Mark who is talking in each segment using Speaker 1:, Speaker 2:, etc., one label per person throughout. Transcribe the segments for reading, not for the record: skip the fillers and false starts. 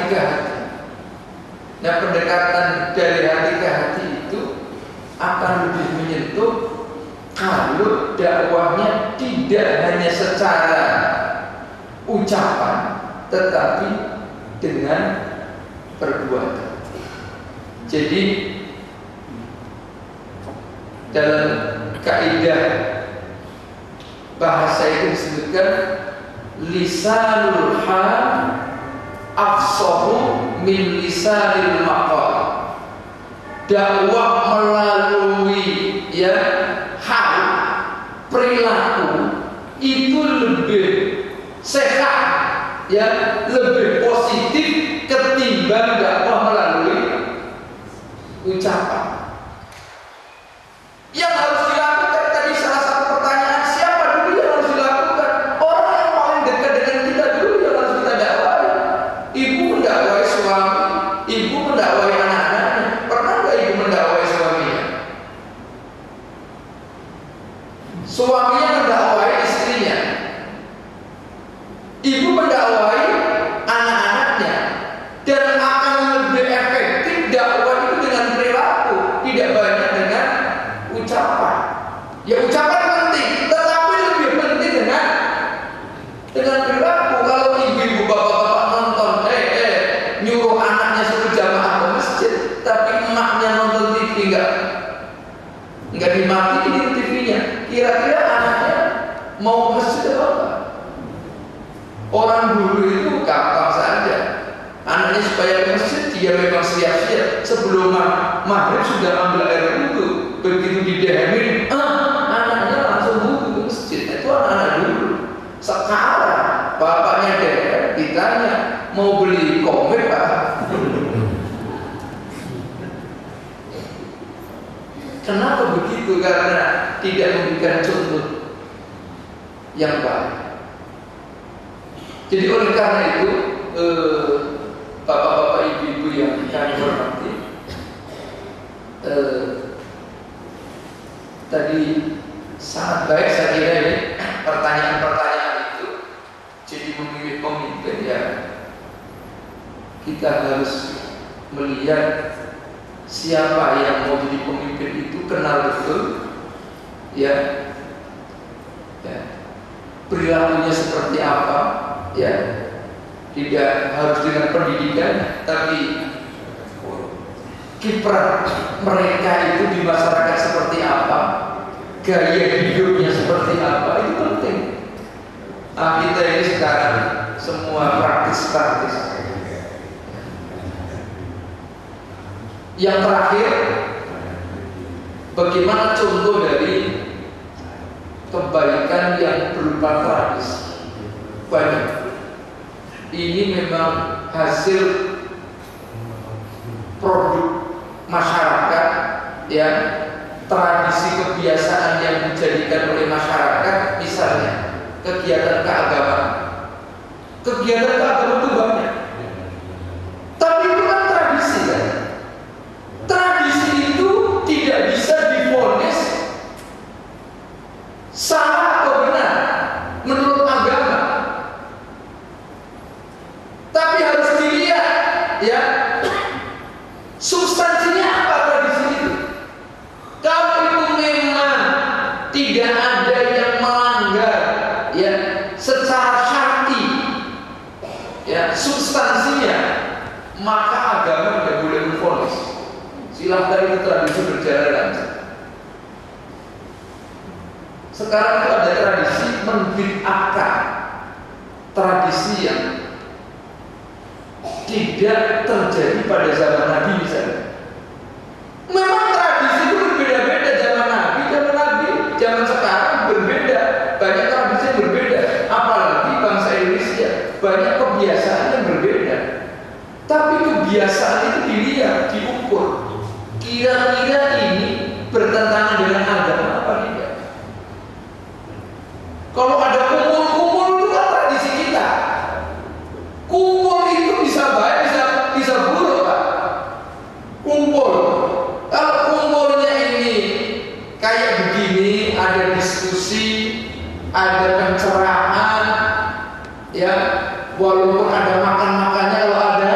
Speaker 1: ke hati. Nah, pendekatan dari hati ke hati itu akan lebih menyentuh kalau dakwahnya tidak hanya secara ucapan, tetapi dengan perbuatan. Jadi dalam kaidah bahasa itu disebutkan lisanul hal afsahu min lisanil maqal. Dakwah melalui hal perilaku itu lebih sehat, lebih positif ketimbang dakwah melalui ucapan. Yang harus dilakukan tadi salah satu pertanyaan, siapa dulu yang harus dilakukan? Orang yang paling dekat dengan kita dulu yang harus kita dakwai. Ibu mendakwai suami, ibu mendakwai anak-anaknya. Pernah nggak ibu mendakwai suaminya? Suaminya mendakwai istrinya, ibu mendakwai anak-anaknya, dan akan lebih efektif dakwah itu dengan perilaku, tidak banyak dengan ucapan. Ya, ucapan penting, tetapi lebih penting dengan perilaku. Kalau ibu-ibu bapak-bapak nonton nyuruh anaknya suruh jamaah ke masjid, tapi emaknya nonton TV enggak dimatiin TV-nya, kira-kira anaknya mau ke masjid atau apa? Orang dulu itu gampang saja, anaknya supaya ke masjid dia memang siap-siap sebelum maghrib sudah ambil air wudhu. Begitu didehemin, anaknya langsung wudhu ke masjid. Itu anak-anak dulu. Sekarang bapaknya dehem, ditanya mau beli komik Pak. Kenapa begitu? Karena tidak memberikan contoh yang baik. Jadi oleh karena itu, bapak-bapak, ibu-ibu yang kami hormati, tadi sangat baik saya kira ini pertanyaan-pertanyaan itu. Jadi memilih pemimpin kita harus melihat siapa yang mau jadi pemimpin itu kenal betul perilakunya seperti apa, tidak harus dengan pendidikan, tapi kiprah mereka itu di masyarakat seperti apa, gaya hidupnya seperti apa, itu penting. Kita ini sekarang semua praktis. Yang terakhir, bagaimana contoh dari kebaikan yang berupa tradisi? Banyak. Ini memang hasil produk masyarakat, tradisi kebiasaan yang dijadikan oleh masyarakat. Misalnya kegiatan keagamaan. Kegiatan keagamaan itu banyak, tapi itu kan tradisi kan. Tradisi itu tidak bisa divonis salah atau benar menurut agama, tapi harus dilihat substansinya apa tradisi itu. Kalau itu memang tidak ada yang melanggar secara syar'i substansinya, maka agama tidak boleh memvonis. Silahkan itu tradisi berjalan lancar. Sekarang itu ada tradisi membid'ahkan tradisi yang tidak terjadi pada zaman Nabi misalnya. Memang tradisi itu berbeda-beda zaman Nabi, zaman sekarang berbeda. Banyak tradisi yang berbeda, apalagi bangsa Indonesia banyak kebiasaan yang berbeda. Tapi kebiasaan itu dilihat, diukur. Kira-kira ini bertentangan dengan agama apa tidak? Kalau ada kumpul-kumpul itu kan tradisi kita. Kumpul itu bisa baik, bisa buruk Pak. Kumpul. Kalau kumpulnya ini kayak begini, ada diskusi, ada pencerahan, walaupun ada makan-makannya, kalau ada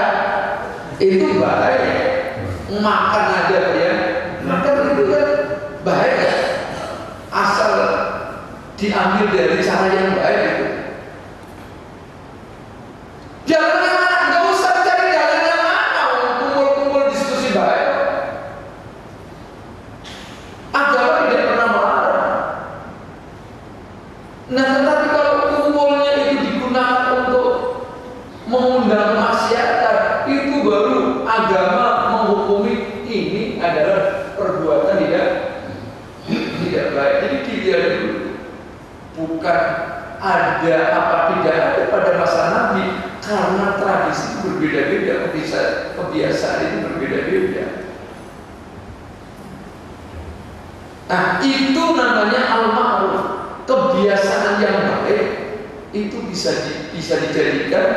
Speaker 1: makan aja ya. Makan itu kan baik ya, asal diambil dari cara yang baik itu. Jalan yang mana? Nggak usah cari jalan yang mana, kumpul-kumpul diskusi baik. Agama tidak pernah melarang. Nah, tetapi kalau kumpulnya itu digunakan untuk mengundang masyarakat, itu baru agama menghukumi ini adalah perbuatan tidak baik. Jadi dilihat dulu, bukan ada apa tidak ada pada masa Nabi, karena tradisi itu berbeda-beda, kebiasaan itu berbeda-beda. Nah, itu namanya al-ma'ruf, kebiasaan yang baik itu bisa dijadikan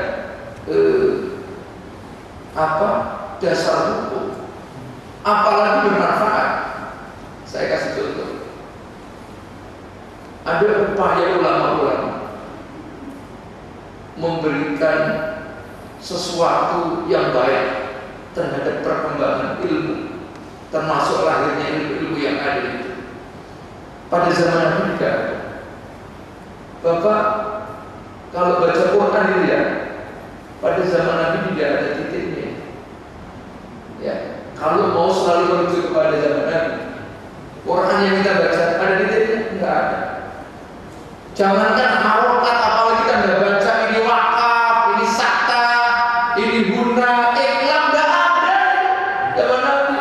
Speaker 1: dasar hukum, apalagi bermanfaat. Saya kasih contoh. Ada upaya ulama-ulama memberikan sesuatu yang baik terhadap perkembangan ilmu, termasuk lahirnya ilmu-ilmu yang ada itu. Pada zaman Nabi tidak ada. Bapak kalau baca Quran itu ya, pada zaman Nabi tidak ada titiknya. Ya, kalau mau selalu merujuk kepada zaman Nabi, Quran yang kita baca ada titiknya? Enggak ada. Jangankan harokat, apalagi kita nggak baca ini wakaf, ini sakta, ini guna, iklam, nggak ada zaman Nabi.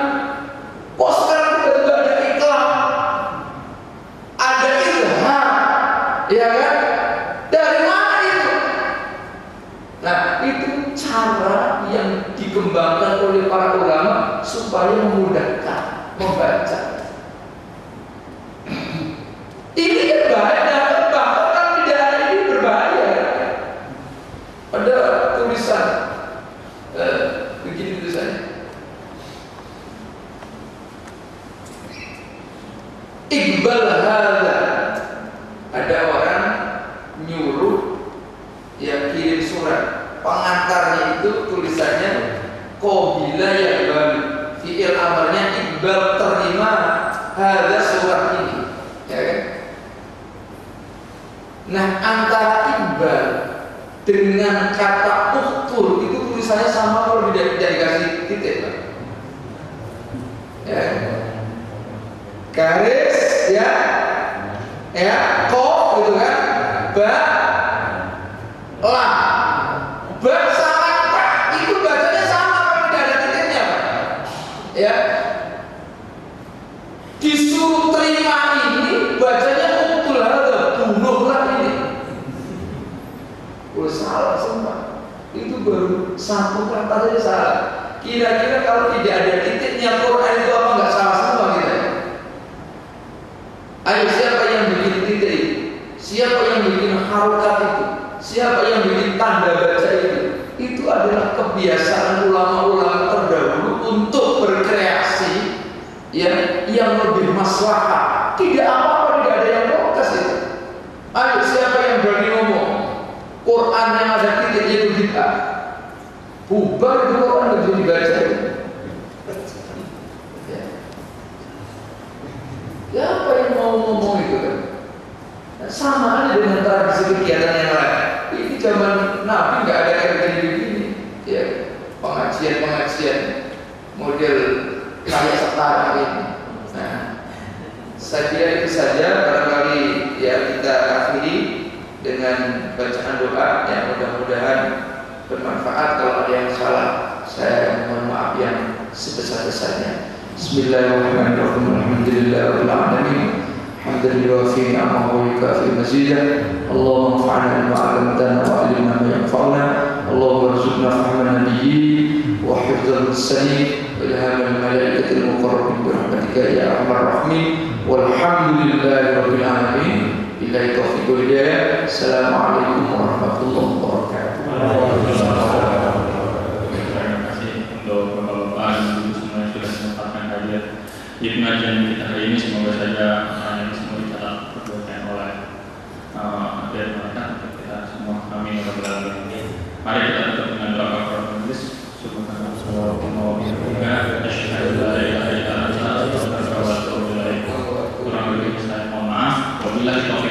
Speaker 1: Kok sekarang tiba-tiba ada iklam, ada ilham, ya kan? Dari mana itu? Nah, itu cara yang dikembangkan oleh para ulama supaya memudahkan membaca. Ini kan bahaya. Ada tulisan begini tulisannya, Iqbal hadza. Ada orang nyuruh yang kirim surat, pengantarnya itu tulisannya qabila ya baru, fi'il amalnya Iqbal terima hadza surat ini, ya kan? Nah, antara Iqbal dengan kata uktur itu tulisannya sama kalau tidak dikasih titik, Pak. Ya. Garis ya, ko gitu kan, ba, la, ba sama Pak, itu bacanya sama kalau tidak ada titiknya, Pak. Ya. Disuruh terima ini bacanya uktul, bunuhlah ini. Salah semua. Itu baru satu kata saja salah. Kira-kira kalau tidak ada titiknya Quran itu apa nggak salah semua kita? Ayo, siapa yang bikin titik? Siapa yang bikin harokat itu? Siapa yang bikin tanda baca itu? Itu adalah kebiasaan ulama-ulama terdahulu untuk berkreasi yang lebih maslahat. Tidak apa-apa, tidak ada yang protes itu. Ayo, siapa yang berani ngomong Quran yang ada titiknya itu kita bubar itu Quran itu dibaca. Ya, apa yang mau ngomong itu kan? Nah, sama aja dengan tradisi kegiatan yang lain. Ini zaman Nabi nggak ada kayak begini, ya, pengajian model kayak sekarang ini. Nah, saya kira itu saja, barangkali ya kita akhiri dengan bacaan doa yang mudah-mudahan bermanfaat. Kalau ada yang salah, saya mohon maaf yang sebesar-besarnya. Bismillahirrahmanirrahim. Alhamdulillahirabbil alamin. Hamdan yuwafi ni'amahu wa yukafi mazidah. Allahumma anfa'na bima 'allamtana wa 'allimna ma yanfa'una. Allahumma arzuqna fahma nabiyyi wa hifdzal mursalin wa ilhamal malaikatil muqarrabin bi rahmatika ya arhamar rahimin. Walhamdulillahirabbil alamin. Billahi taufiq wal hidayah. Assalamualaikum warahmatullahi wabarakatuh.
Speaker 2: Terima kasih untuk Bapak-bapak dan Ibu semua yang sudah menyempatkan hadir di pengajian kita hari ini. Semoga saja ini semua dicatat perbuatan oleh dari mereka untuk kita semua. Amin ya rabbal alamin. Mari kita tutup dengan doa kafaratul majlis. Subhanallah wa bihamdihi. wabillahi taufiq.